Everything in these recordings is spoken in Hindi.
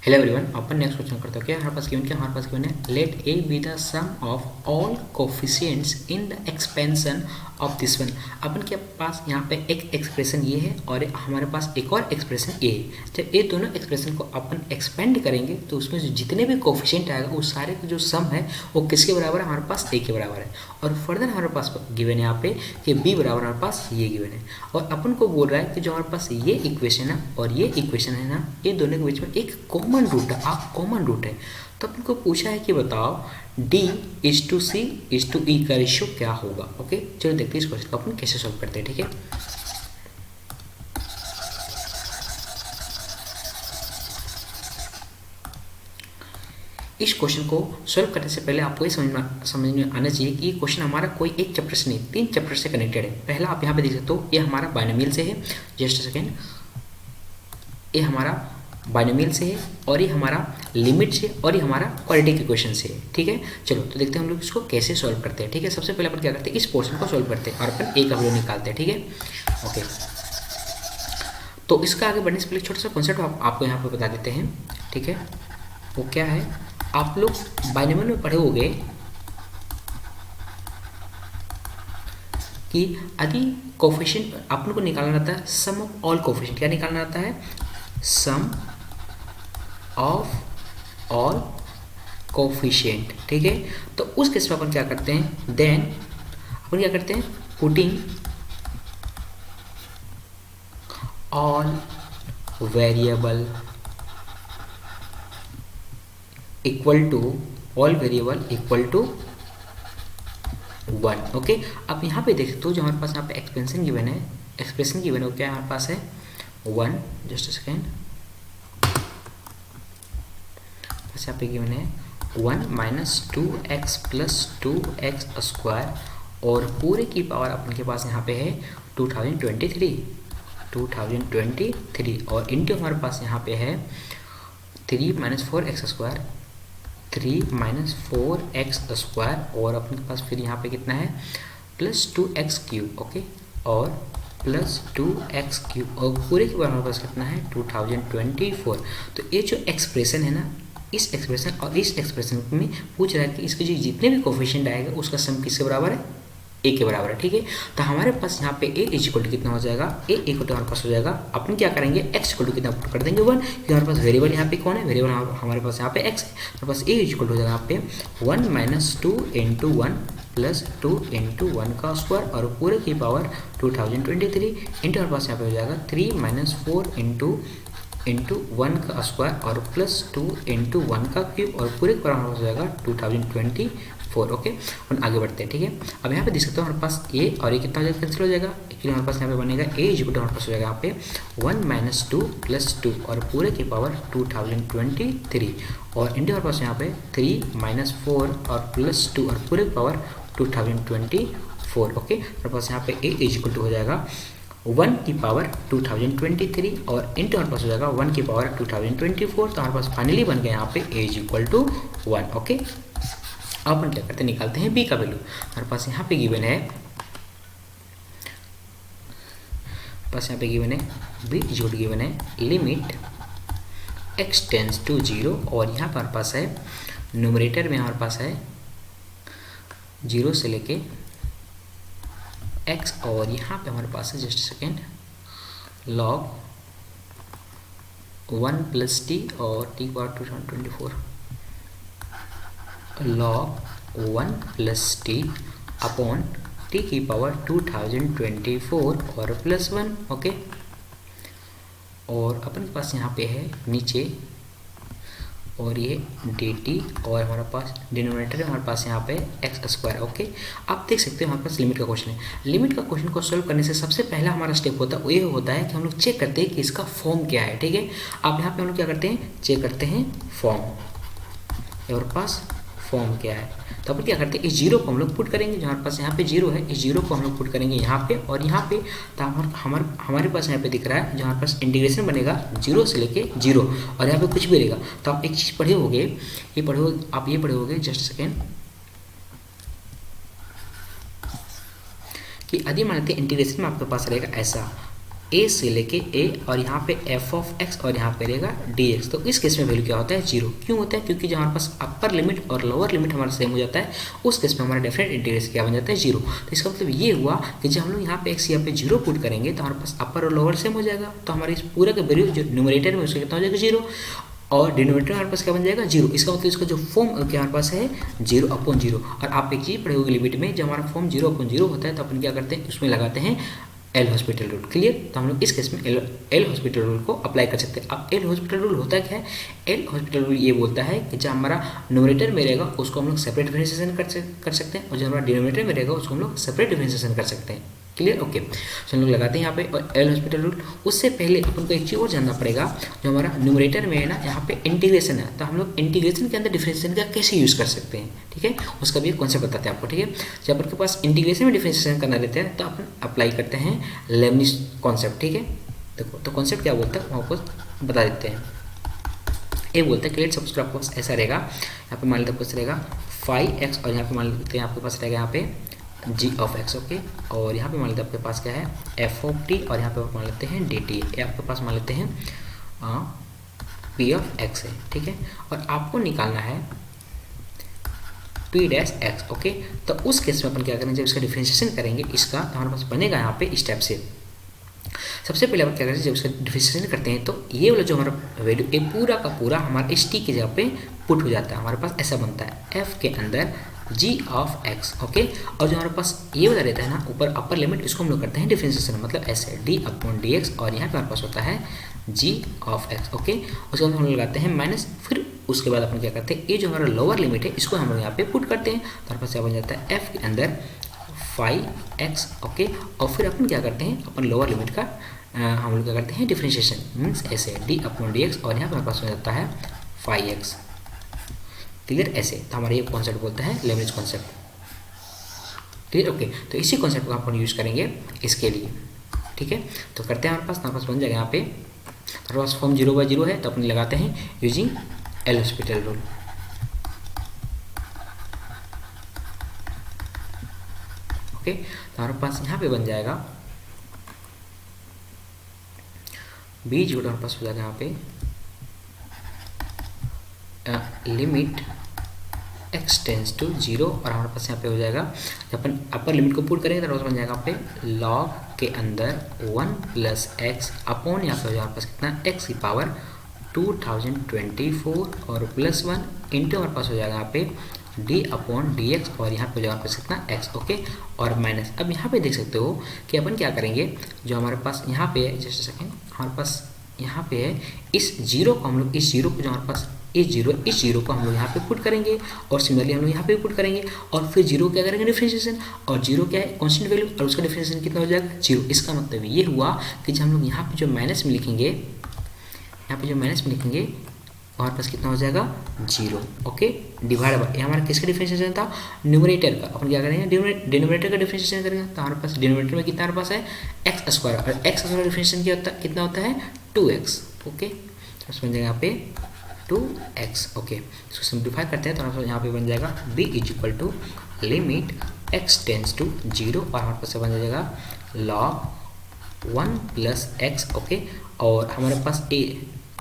हेलो एवरीवन, अपन नेक्स्ट क्वेश्चन करते हैं। क्या हमारे पास गिवन है let A B the sum of all coefficients in the expansion of this one. अपन के पास यहाँ पे एक एक्सप्रेशन ये है और हमारे पास एक और एक्सप्रेशन ए है। जब ये दोनों एक्सप्रेशन को अपन एक्सपेंड करेंगे तो उसमें जो जितने भी कोफिशिएंट आएगा उस सारे का जो सम है वो किसके बराबर है? हमारे पास ए के बराबर है। और फर्दर हमारे पास गिवन है यहाँ पे कि बी बराबर हमारे पास ये गिवन है। और अपन को बोल रहा है कि जो हमारे पास ये इक्वेशन है और ये इक्वेशन है ना, ये दोनों के बीच में एक कॉमन रूट है, कॉमन रूट है। तो अपन को पूछा है कि बताओ D/C/E का रेशियो क्या होगा। ओके, चलो देखते हैं इस क्वेश्चन को अपन कैसे सॉल्व करते हैं। ठीक है, इस क्वेश्चन को सॉल्व करने से पहले आपको ये समझ में आना चाहिए कि ये क्वेश्चन हमारा कोई एक चैप्टर से नहीं, 3 चैप्टर से कनेक्टेड है। पहला आप यहाँ पे देख सकते हो, ये हमारा बाइनोमियल से है। जस्ट सेकेंड, ये हमारा बाइनोमियल से है और ये हमारा लिमिट से और ये हमारा क्वाड्रेटिक इक्वेशन से है। ठीक है, चलो तो देखते हैं हम लोग इसको कैसे सॉल्व करते हैं। ठीक है, सबसे पहले अपन क्या करते हैं, इस पोर्शन को सॉल्व करते हैं और अपन ए का वैल्यू निकालते हैं। ठीक है, ओके। तो इसका आगे बढ़ने से पहले छोटा सा कॉन्सेप्ट आपको यहाँ पे बता देते हैं। ठीक है, वो क्या है, आप लोग बाइनोमियल में पढ़े होंगे कि यदि कोफिशिएंट अपन को निकालना रहता है सम ऑफ ऑल कोफिशिएंट। क्या निकालना रहता है? सम ऑफ ऑल कोफिशिएंट। ठीक है, तो उस केस में अपन क्या करते हैं, देन अपन क्या करते हैं, putting all variable equal to all variable equal to 1। Okay, अब यहाँ पे देख सकते हो जो हमारे पास यहाँ पे एक्सप्रेशन गिवन है, वो क्या हमारे पास है 1। जस्ट अ सेकेंड, बस यहाँ पे गिवन है 1 - 2x + 2x स्क्वायर और पूरे की पावर अपन के पास यहाँ पे है 2023 और इंटू हमारे पास यहाँ पे है 3 - 4x स्क्वायर, 3 - 4x स्क्वायर और अपने पास फिर यहाँ पे कितना है +2x³ ओके, और +2x³ और पूरे के बाद हमारे पास कितना है 2024। तो ये जो एक्सप्रेशन है ना, इस एक्सप्रेशन और इस एक्सप्रेशन में पूछ रहा है कि इसके जो जितने भी कोफिशिएंट आएगा उसका सम किसके बराबर है? ए के बराबर है। ठीक है, तो हमारे पास यहाँ पे ए इक्वल टू कितना हो जाएगा, ए इक्वल टू हमारे पास हो जाएगा, अपन क्या करेंगे एक्स इक्वल टू कितना पुट कर देंगे 1, क्योंकि हमारे पास वेरिएबल यहाँ पे कौन है, वेरिएबल हमारे पास यहाँ पे एक्स है। हमारे पास ए इक्वल टू हो जाएगा यहाँ पे 1 - 2 × 1 + 2 × 1 का स्क्वायर और पूरे की पावर 2023 इंटू हमारे पास यहाँ पे हो जाएगा 3 - 4 × 1 का स्क्वायर और +2 × 1 का क्यूब और पूरे का हो जाएगा 2024। ओके, और आगे बढ़ते हैं। ठीक है, अब यहाँ पे देख सकते हो हमारे पास ए और ए कितना हो जाएगा, कैंसिल हो जाएगा। एक्चुअली हमारे पास यहाँ पे बनेगा ए इक्वल टू हमारे पास हो जाएगा यहाँ पे 1 - 2 + 2 और पूरे की पावर 2023 और इंटू हमारे पास यहाँ पे 3 - 4 और +2 और पूरे की पावर 2024। ओके, हमारे पास यहाँ पे ए इक्वल टू हो जाएगा 1 की पावर 2023 और इंटू हमारे पास हो जाएगा 1 की पावर 2024। तो हमारे पास फाइनली बन गया यहाँ पे ए इक्वल टू 1। ओके, अब अपन क्या करते हैं, निकालते हैं बी का वैल्यू। हमारे पास यहाँ पे गिवन है, बी इक्वल गिवन है लिमिट x टेंस टू 0 और यहाँ पर हमारे पास है न्यूमरेटर में हमारे पास है 0 से लेके x और यहाँ पे हमारे पास है जस्ट सेकेंड log 1 + t और t power 2024 log 1 + t upon t की पावर 2024 और +1। ओके, और अपन के पास यहाँ पे है नीचे और ये dt और हमारे पास डिनोमिनेटर है हमारे पास यहाँ पे x²। ओके, आप देख सकते हैं हमारे पास लिमिट का क्वेश्चन है। लिमिट का क्वेश्चन को सॉल्व करने से सबसे पहला हमारा स्टेप होता है वो ये होता है कि हम लोग चेक करते हैं कि इसका फॉर्म क्या है। ठीक है, अब यहाँ पे हम लोग क्या करते हैं, चेक करते हैं फॉर्म, हमारे पास फॉर्म क्या है। तो अपन क्या करते हैं, इस 0 को हम लोग पुट करेंगे, जो हमारे पास यहाँ पे 0 है, इस 0 को हम लोग पुट करेंगे यहाँ पे और यहाँ पे। तो हमारे पास यहाँ पे दिख रहा है जो हमारे पास इंटीग्रेशन बनेगा 0 से लेके 0 और यहाँ पे कुछ भी रहेगा। तो आप एक चीज़ पढ़े होगे, ये पढ़े होगे जस्ट सेकेंड कि यदि मान लेते हैं इंटीग्रेशन में आपके पास रहेगा ऐसा ए से लेके ए और यहाँ पे एफ ऑफ एक्स और यहाँ पे रहेगा डी एक्स। तो इस केस में वैल्यू क्या होता है, जीरो। क्यों होता है, क्योंकि जब हमारे पास अपर लिमिट और लोअर लिमिट हमारा सेम हो जाता है उस केस में हमारा डेफिनेट इंटीग्रेशन क्या बन जाता है, जीरो। तो इसका मतलब ये हुआ कि जब हम लोग यहाँ पे एक्स यहाँ पे जीरो पुट करेंगे तो हमारे पास अपर और लोअर सेम हो जाएगा। तो हमारे इस पूरा का वैल्यू जो न्यूमरेटर में उसका कितना हो जाएगा, जीरो, और डिनोमिनेटर हमारे पास क्या बन जाएगा, जीरो। इसका मतलब इसका जो फॉर्म क्या हमारे पास है, जीरो अपॉन जीरो। और आप एक चीज़ पढ़े होगी लिमिट में, जब हमारा फॉर्म जीरो अपॉन जीरो होता है तो अपन क्या करते हैं, उसमें लगाते हैं एल हॉस्पिटल रूल। क्लियर। तो हम लोग इस केस में एल हॉस्पिटल रूल को अप्लाई कर सकते हैं। अब एल हॉस्पिटल रूल होता क्या है, एल हॉस्पिटल रूल ये बोलता है कि जब हमारा न्यूमरेटर में रहेगा उसको हम लोग सेपरेट डिफरेंशिएशन कर सकते हैं, और जब हमारा डिनोमिनेटर में रहेगा उसको हम लोग सेपरेट डिफरेंशिएशन कर सकते हैं। क्लियर। ओके, तो हम लोग लगाते हैं यहाँ पे और एल हॉस्पिटल रूल। उससे पहले अपन को एक चीज़ और जानना पड़ेगा, जो हमारा न्यूमरेटर में है ना, यहाँ पे इंटीग्रेशन है, तो हम लोग इंटीग्रेशन के अंदर डिफरेंशिएशन का कैसे यूज़ कर सकते हैं, ठीक है, उसका भी एक कॉन्सेप्ट बताते हैं आपको। ठीक है, जब अपन के पास इंटीग्रेशन में डिफरेंशिएशन करना रहता है तो अपन अप्लाई करते हैं लेबनिज कॉन्सेप्ट। ठीक है, देखो तो कॉन्सेप्ट क्या बोलता है वो आपको बता देते हैं। ये बोलता है क्लियर, सपोज आपके पास ऐसा रहेगा, यहाँ पे मान लेते आपके पास रहेगा 5x और यहाँ पे मान लेते हैं आपके पास रहेगा यहाँ पे g ऑफ x। ओके, और यहाँ पे मान लेते हैं आपके पास क्या है, f ऑफ t, और यहाँ पे मान लेते हैं dt। ये आपके पास मान लेते हैं p ऑफ x है। ठीक है, और आपको निकालना है p डैश x। ओके, तो उस केस में अपन क्या करेंगे, जब इसका डिफरेंशिएशन करेंगे इसका, तो हमारे पास बनेगा यहाँ पे इस टाइप से। सबसे पहले अपन क्या करेंगे, जब इसका डिफरेंशिएशन करते हैं तो ये वाला जो हमारा वैल्यू ये पूरा का पूरा हमारा इस टी की जगह पे पुट हो जाता है। हमारे पास ऐसा बनता है f के अंदर g ऑफ x। ओके, और जो हमारे पास ये वाला रहता है ना ऊपर अपर लिमिट, इसको हम लोग करते हैं डिफरेंशिएशन, मतलब ऐसे d अपॉन डी एक्स, और यहाँ पे हमारे पास होता है g ऑफ x। ओके, उसके बाद हम लोग लगाते हैं माइनस, फिर उसके बाद अपन क्या करते हैं, ये जो हमारा लोअर लिमिट है इसको हम लोग यहाँ पे पुट करते हैं, तो हमारे पास क्या बन जाता है f के अंदर 5x। ओके, और फिर अपन क्या करते हैं, अपन लोअर लिमिट का हम लोग क्या करते हैं डिफरेंशिएशन, मीन्स ऐसे d अपॉन डी एक्स, और यहाँ पर हमारे पास हो जाता है 5x। क्लियर, ऐसे। तो हमारा ये कॉन्सेप्ट बोलता है लेबनिज कॉन्सेप्ट। क्लियर। ओके, तो इसी कॉन्सेप्ट को अपन यूज़ करेंगे इसके लिए। ठीक है, तो करते हैं, हमारे पास बन जाएगा यहाँ पे, हमारे पास फॉर्म 0/0 है, तो अपन लगाते हैं using L hospital rule. Okay, तो हमारे पास यहाँ पे बन जाएगा b जो हमारे पास हो जाएगा यहाँ पे लिमिट x टेंस टू 0, और हमारे पास यहाँ पे हो जाएगा, जब अपन अपर लिमिट को पुट करेंगे तो बन जाएगा यहाँ पे लॉग के अंदर 1 प्लस एक्स अपॉन यहाँ पे हो जाएगा हमारे पास कितना, x की पावर 2024 और प्लस 1 इंटू हमारे पास हो जाएगा यहाँ पे d अपॉन डी एक्स, और यहाँ पे हो जाएगा कितना x। ओके, और माइनस। अब यहाँ पे देख सकते हो कि अपन क्या करेंगे, जो हमारे पास यहाँ पे है, जस्ट सेकेंड, हमारे पास यहाँ पे है इस जीरो को हम लोग, इस जीरो को जो हमारे पास इस जीरो को हम लोग यहाँ पे पुट करेंगे, और सिमिलरली हम लोग यहाँ पे पुट करेंगे, और फिर जीरो क्या करेंगे डिफरेंशिएशन, और जीरो क्या है कांस्टेंट वैल्यू, और उसका डिफरेंशिएशन कितना हो जाएगा, जीरो। इसका मतलब ये हुआ कि जब हम लोग यहाँ पे जो माइनस में लिखेंगे, हमारे पास कितना हो जाएगा, जीरो। ओके, डिवाइड बाय, ये हमारा किसका डिफरेंशिएशन था, न्यूमरेटर का। अपन क्या करेंगे, डिनोमिनेटर का डिफरेंशिएशन करेंगे, तो हमारे पास डिनोमिनेटर में कितना हमारे पास है एक्स स्क्वायर, और एक्स स्क्वायर डिफरेंशिएशन क्या होता है, कितना होता है 2x। ओके, तो बन जाएगा यहाँ पे 2x। ओके, इसको सिंप्लीफाई करते हैं तो हमारे पास यहाँ पे बन जाएगा b is equal to limit x tends to 0, और हमारे पास बन जाएगा log 1 प्लस x। ओके, और हमारे पास a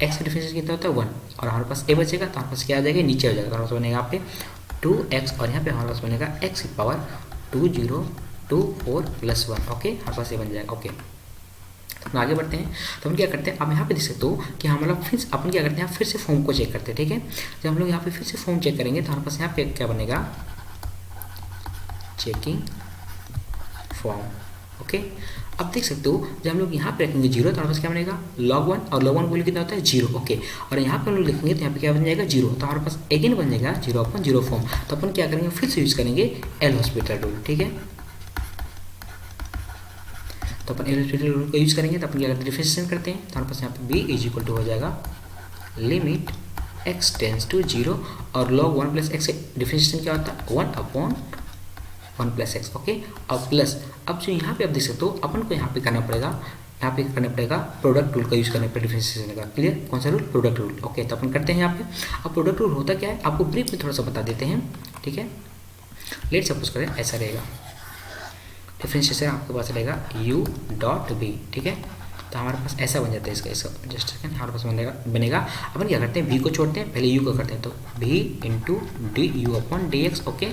x का डिफरेंशिएशन कितना होता है 1, और हमारे पास a बचेगा, तो हमारे पास क्या आ जाएगा, नीचे हो जाएगा, तो हमारे पास बनेगा यहाँ पे 2x, और यहाँ पे हमारे पास बनेगा x की पावर 2024 प्लस 1। ओके, हमारे पास ये बन जाएगा। ओके, तो हम आगे बढ़ते हैं, तो हम क्या करते हैं, अब यहाँ पे देख सकते हो कि हम लोग फिर अपन क्या करते हैं, फिर से फॉर्म को चेक करते हैं। ठीक है, जब हम लोग यहाँ पे फिर से फॉर्म चेक करेंगे तो हमारे पास यहाँ पे क्या बनेगा, चेकिंग फॉर्म। ओके, अब देख सकते हो जब हम लोग यहाँ पे रखेंगे 0 तो हमारे पास क्या बनेगा log 1, और log 1 वैल्यू कितना होता है 0। ओके, और यहाँ पे हम लोग लिखेंगे तो यहाँ पे क्या बन जाएगा 0, तो हमारे पास अगेन बन जाएगा 0/0 फॉर्म। तो अपन क्या करेंगे, फिर से यूज करेंगे एल हॉस्पिटल रूल। ठीक है, तो अपन एल हॉस्पिटल रूल को यूज करेंगे, तो अपन क्या करते हैं, डिफरेंशिएशन करते हैं, तो हमारे पास यहाँ पे b इज इक्वल टू हो जाएगा लिमिट x टेंस टू 0, और log 1 प्लस एक्स डिफरेंशिएशन क्या होता है 1/1 प्लस एक्स। ओके, अब प्लस, अब जो यहाँ पे आप देख सकते हो अपन को यहाँ पे करना पड़ेगा, प्रोडक्ट रूल का यूज करना पड़ेगा डिफरेंशिएशन का। क्लियर, कौन सा रूल, प्रोडक्ट रूल। ओके, तो अपन करते हैं यहाँ पे। अब प्रोडक्ट रूल होता क्या है, आपको ब्रीफ में थोड़ा सा बता देते हैं। ठीक है, लेट सपोज करें ऐसा रहेगा, डिफरेंशिएशन आपके पास रहेगा u डॉट b। ठीक है, तो हमारे पास ऐसा बन जाता है इसका जस्ट सेकेंड हमारे पास बनेगा। अपन क्या करते हैं, v को छोड़ते हैं, पहले u को करते हैं, तो v into D you upon d x. Okay,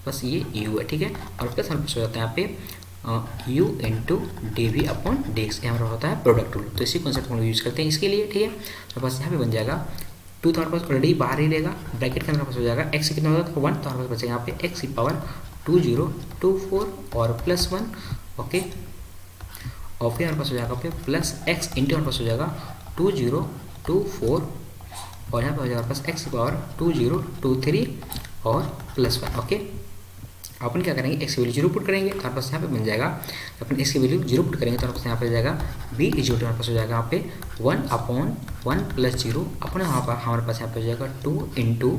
बस ये u है, ठीक है, और प्लस हमारे पास हो जाता है यहाँ पे u into d v upon d x, हमारा होता है प्रोडक्ट रूल। तो इसी कॉन्सेप्ट को हम यूज़ करते हैं इसके लिए, ठीक है। तो बस यहाँ पे बन जाएगा 2, तो हमारे पास ऑलरेडी बाहर ही रहेगा, ब्रैकेट के अंदर पास हो जाएगा x कितना होगा तो 1, तो हमारे पास बचेगा यहाँ पे x की पावर 2024 और प्लस 1। ओके, और फिर हमारे पास हो जाएगा पे प्लस x इंटू हमारे पास हो जाएगा 2024 और यहाँ पे हो जाएगा हमारे पास x की पावर 2023 और प्लस 1। ओके, अपन क्या करेंगे, x की वैल्यू 0 पुट करेंगे, तो हमारे पास यहाँ पे बन जाएगा, अपन x की वैल्यू 0 पुट करेंगे तो हमारे पास यहाँ पे हो जाएगा b इज हमारे पास हो जाएगा यहाँ पे 1/1 प्लस 0 अपने हमारे पास यहाँ पे हो जाएगा 2 इंटू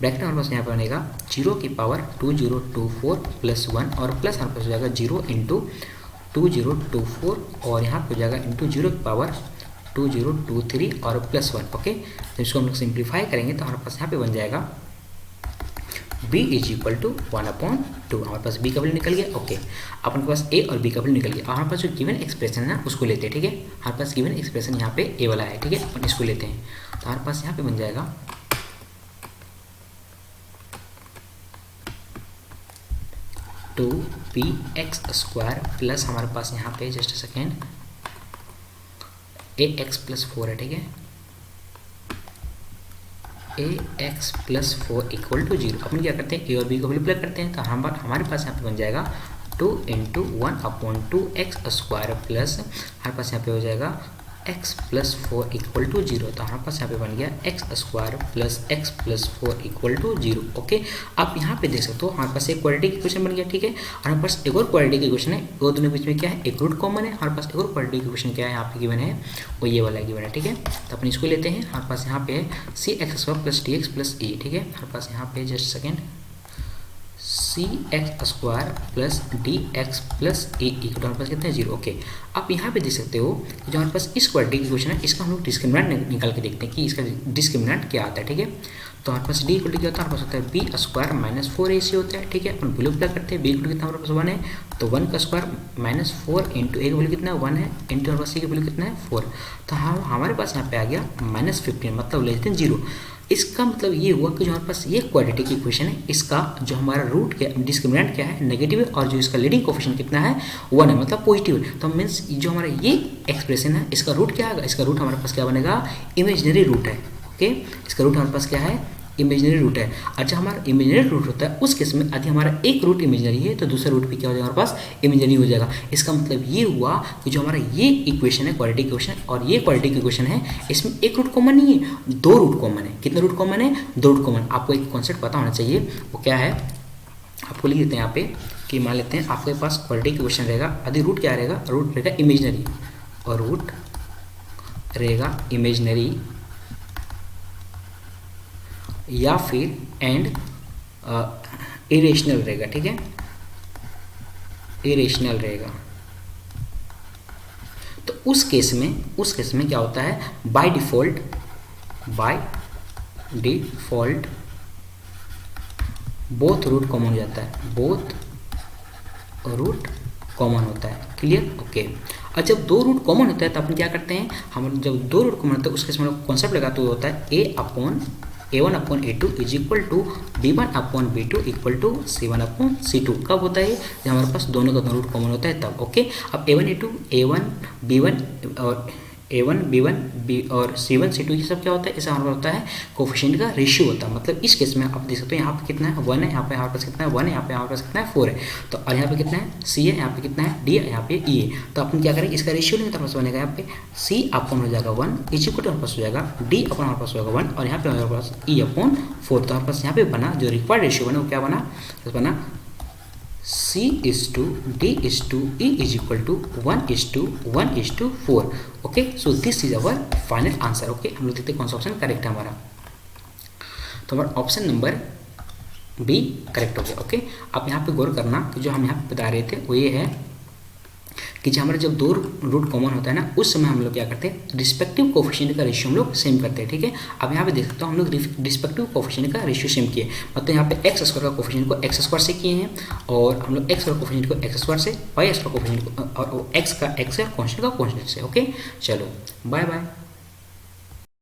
ब्रैकेट हमारे पास यहाँ पे बनेगा 0 की पावर 2024 प्लस 1 और प्लस हमारे पास हो जाएगा 0 इंटू 2024 और यहाँ पे हो जाएगा इंटू 0 की पावर 2023 और प्लस 1। ओके, तो इसको हम लोग सिंप्लीफाई करेंगे तो हमारे पास यहाँ पे बन जाएगा b इज इक्वल टू 1/2। हमारे पास b का वैल्यू निकल गया। ओके, अपन के पास a और b का वैल्यू निकल गया। हमारे पास जो गिवन एक्सप्रेशन है उसको लेते हैं, ठीक है। हमारे पास गिवन एक्सप्रेशन यहाँ पे a वाला है, ठीक है, अपन इसको लेते हैं। तो हमारे पास यहाँ पे बन जाएगा 2px² प्लस हमारे पास यहाँ पे जस्ट सेकेंड ax प्लस 4 है, ठीक है, ax प्लस 4 इक्वल टू 0। अपन क्या करते हैं, a और b को मल्टीप्लाई करते हैं, तो हमारे पास यहाँ पे बन जाएगा 2 इंटू 1/2x² प्लस हमारे पास यहाँ पे हो जाएगा x प्लस 4 इक्वल टू 0। तो हमारे पास यहाँ पे बन गया x² plus x plus 4 equal to 0। Okay, आप यहाँ पे देख सकते हो हमारे पास एक क्वाड्रेटिक की इक्वेशन बन गया, ठीक है। और हमारे पास एक और क्वाड्रेटिक की इक्वेशन है, वो दोनों के बीच में क्या है, एक रूट कॉमन है। हमारे पास एक और क्वाड्रेटिक की इक्वेशन क्या है यहाँ पे गिवन है, वो ये वाला गिवन है, ठीक है। तो अपन इसको लेते हैं। हमारे पास यहाँ पे है cx² plus dx plus e, ठीक है। हमारे पास यहाँ पे just second cx² plus dx plus a equal हमारे पास कितना है 0। ओके, आप यहाँ पे देख सकते हो जो हमारे पास इस क्वाड्रेटिक इक्वेशन है, इसका हम लोग डिस्क्रिमिनेंट निकाल के देखते हैं कि इसका डिस्क्रिमिनेंट क्या आता है, ठीक है। तो हमारे पास d इक्वल क्या होता है, हमारे पास होता है b² माइनस 4ac होता है, ठीक है। अपन वैल्यू अप्लाई करते हैं, b इक्वल कितना हमारे पास 1 है, तो 1 का स्क्वायर माइनस 4 इंटू a का वैल्यू कितना है 1 है, इंटू हमारे पास c का वैल्यू कितना है 4। तो हमारे पास यहाँ पे आ गया -15 मतलब लेस देन 0। इसका मतलब ये हुआ कि जो हमारे पास ये क्वाड्रेटिक इक्वेशन है, इसका जो हमारा रूट क्या डिस्क्रिमिनेंट क्या है नेगेटिव है, और जो इसका लीडिंग कोफिशिएंट कितना है 1 है, मतलब पॉजिटिव है। तो मीन्स जो हमारा ये एक्सप्रेशन है इसका रूट क्या आएगा, इसका रूट हमारे पास क्या बनेगा, इमेजिनरी रूट है। ओके, इसका रूट हमारे पास क्या है, इमेजिनरी रूट है। और जब हमारा इमेजिनरी रूट होता है उस केस में यदि हमारा एक रूट इमेजिनरी है तो दूसरा रूट भी क्या हो जाएगा, हमारे पास इमेजिनरी हो जाएगा। इसका मतलब ये हुआ कि जो हमारा ये इक्वेशन है क्वाड्रेटिक इक्वेशन और ये क्वाड्रेटिक इक्वेशन है, इसमें एक रूट कॉमन नहीं है, 2 रूट कॉमन है। कितने रूट कॉमन है, 2 रूट कॉमन। आपको एक कॉन्सेप्ट पता होना चाहिए, वो क्या है, आपको लिख देते हैं यहाँ पे कि मान लेते हैं आपके पास क्वाड्रेटिक इक्वेशन रहेगा, यदि रूट क्या रहेगा, रूट रहेगा इमेजिनरी और रूट रहेगा इमेजिनरी या फिर एंड इरेशनल रहेगा, ठीक है, इरेशनल रहेगा। तो उस केस में क्या होता है, by default both root common हो जाता है, बोथ रूट कॉमन होता है। क्लियर? ओके। और जब 2 रूट कॉमन होता है तो अपन क्या करते हैं, हम जब 2 रूट कॉमन होता है उस केस में कॉन्सेप्ट लगाते हुए होता है a1/a2 is equal to b1/b2 equal to c1/c2। कब होता है, जब हमारे पास दोनों का रूट कॉमन होता है तब। ओके, अब a1 b1 b और c1 c2 ये सब क्या होता है, इससे हमारे पास होता है कोफिशिएंट का रेशियो होता है। मतलब इस केस में आप देख सकते हो यहाँ पे कितना है 1 है, यहाँ पे हमारे पास कितना है 1 है, यहाँ पे हमारे पास कितना है 4 है। तो और यहाँ पे कितना है c है, यहाँ पे कितना है d है, यहाँ पे e है। तो अपन क्या करेंगे, इसका रेशियो लेंगे तो हमारे पास बनेगा यहाँ पे c/1 हो जाएगा 1 इज इक्वल टू हमारे पास हो जाएगा d अपॉन हमारे पास होगा 1 और यहाँ पे हमारे पास e/4। तो हमारे पास यहाँ पे बना जो रिक्वायर्ड रेशियो बना वो क्या बना, बना C/D/E is equal to 1/1/4। Okay, so this is our final answer. Okay, हम लोग देखते हैं कौन सा ऑप्शन करेक्ट है हमारा। तो हमारा ऑप्शन नंबर बी करेक्ट हो गया। ओके, आप यहाँ पे गौर करना कि जो हम यहाँ पे बता रहे थे वो ये है कि जब हमारे जब दो रूट कॉमन होता है ना, उस समय हम लोग क्या करते हैं, रिस्पेक्टिव कोफिशिएंट का रेशियो हम लोग सेम करते हैं। ठीक है, अब यहाँ पे देख सकते हो हम लोग रिस्पेक्टिव कोफिशिएंट का रेशियो सेम किए, मतलब यहाँ पे एक्स स्क्वायर का कोफिशिएंट को एक्स स्क्वायर से किए हैं, और हम लोग एक्स का कोफिशिएंट को एक्स स्क्वायर से, वाई स्क्वायर कोफिशिएंट को और एक्स का एक्स और कॉन्स्टेंट का कॉन्स्टेंट से। ओके, चलो बाय बाय।